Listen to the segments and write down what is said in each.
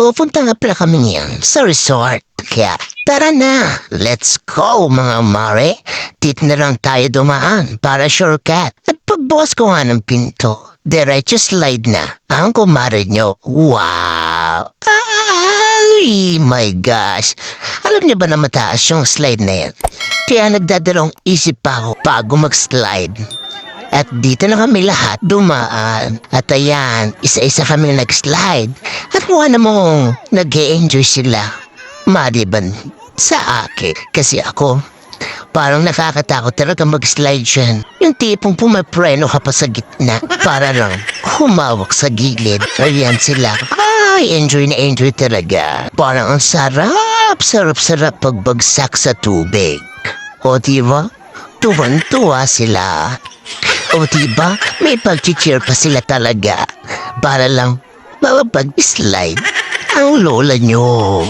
Pupunta nga pala kami ngayon sa resort. Kaya tara na, let's go mga mare. Dito na lang tayo dumaan para shortcut. At pagbukas ko nga ng pinto, diretso slide na ang kumare nyo. Wow! Ay, my gosh. Alam niyo ba na mataas yung slide na yan? Kaya nagdadalawang isip pa ako bago mag-slide. At dito na kami lahat dumaan. At ayan, isa-isa kami nag-slide. At mukha namang nag-e-enjoy sila. Maliban sa akin. Kasi ako, parang nakakatakot talaga mag-slide dyan. Yung tipong pumapreno ka pa sa gitna para lang humawak sa gilid. Ayan sila. Ay, enjoy na enjoy talaga. Parang ang sarap, sarap pagbagsak sa tubig. O diba? Tuwan-tuwa sila. O diba? May pag-cheer pa sila talaga. Para lang mapag-slide ang lola nyo.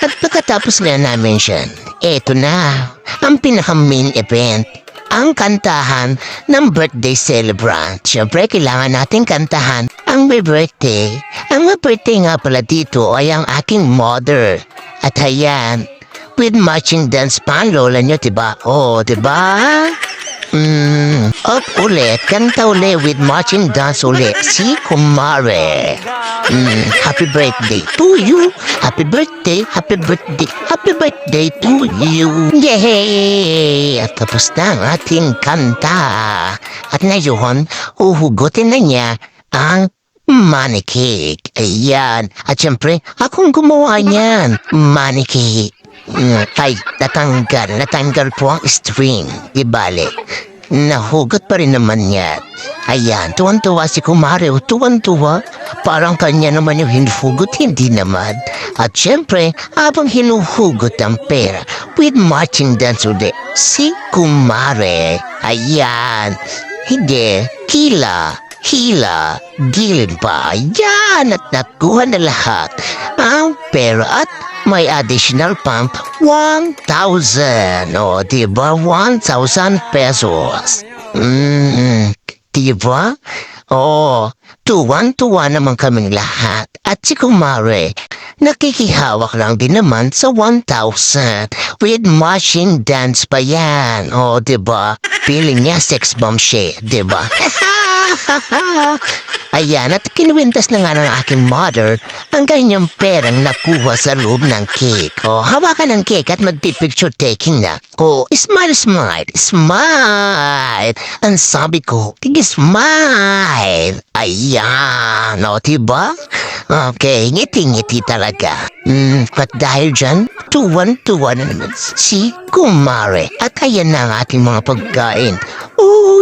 At pagkatapos nga namin siya, eto na ang pinaka-main event. Ang kantahan ng birthday celebrant. Siyempre, kailangan natin kantahan ang may birthday. Ang may birthday nga pala dito ay ang aking mother. At ayan, with matching dance pa ang lola nyo, diba? Oh, diba? Up ulit, kanta ulit with matching dance ulit. Si Kumare. Happy birthday to you. Happy birthday, happy birthday, happy birthday to you. Yay! At tapos na ang ating kanta. At ngayon, uhugutin na niya ang money cake. Ayan. At syempre, akong gumawa niyan. Money cake. Ay, natanggal po ang string. Ibalik. Nahugot pa rin naman yan. Ayan, tuwan-tuwa si Kumare. Tuwan-tuwa. Parang kanya naman yung hinuhugot, hindi naman. At syempre, habang hinuhugot ang pera, with matching dance ulit, si Kumare. Ayan. Hindi, hila, gilid pa. Ayan, at nakuha na lahat ang pera at may additional pump 1,000. O, diba? 1,000 pesos. Diba? O, tuwan-tuwa naman kaming lahat. At si Kumare, nakikihawak lang din naman sa 1,000. With machine dance pa yan. O, diba? Feeling niya sex bomb siya, diba? Ayan, at kinuwintas na nga ng aking mother ang kanyang perang nakuha sa loob ng cake. O, hawakan ng cake at magpipicture taking na. O, smile. Ang sabi ko, smile. Ayan, o, diba? Okay, ngiti-ngiti talaga. At dahil dyan, tuwan-tuwa na naman si Kumare. At ayan na ang ating mga pagkain.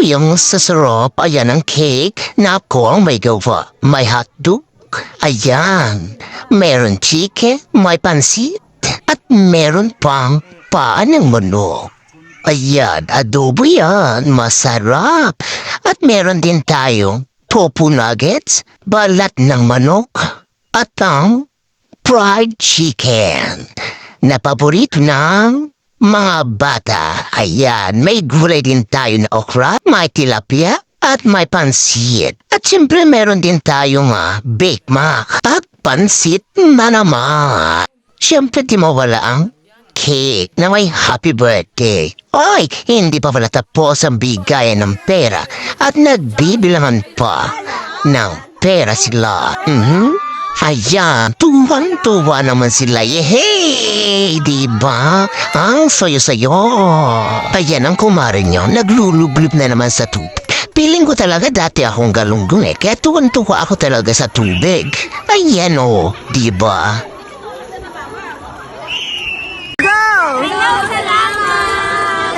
Yung sasarap, ayan ang cake. Nako, ang may gawa. May hotdog. Ayan. Meron chicken, may pansit. At meron pang paan ng manok. Ayan, adobo yan. Masarap. At meron din tayong tofu nuggets, balat ng manok, at ang fried chicken. Na paborito ng mga bata. Ayan, may gulay din tayo na okra, may tilapia, at may pansit. At siyempre meron din tayong baked mac at pansit na naman. Siyempre di mawala ang cake na may happy birthday. Ay, hindi pa pala tapos ang bigayan ng pera at nagbibilangan pa ng pera sila. Ayan, tuwan-tuwa naman sila. Yehey! Diba? Ang sayo-sayo. Ayan ang Kumare nyo, naglulublub na naman sa tubig. Piling ko talaga dati akong galunggong kaya tuwan-tuwa ako talaga sa tubig. Ayan o, diba? Go! Salamat!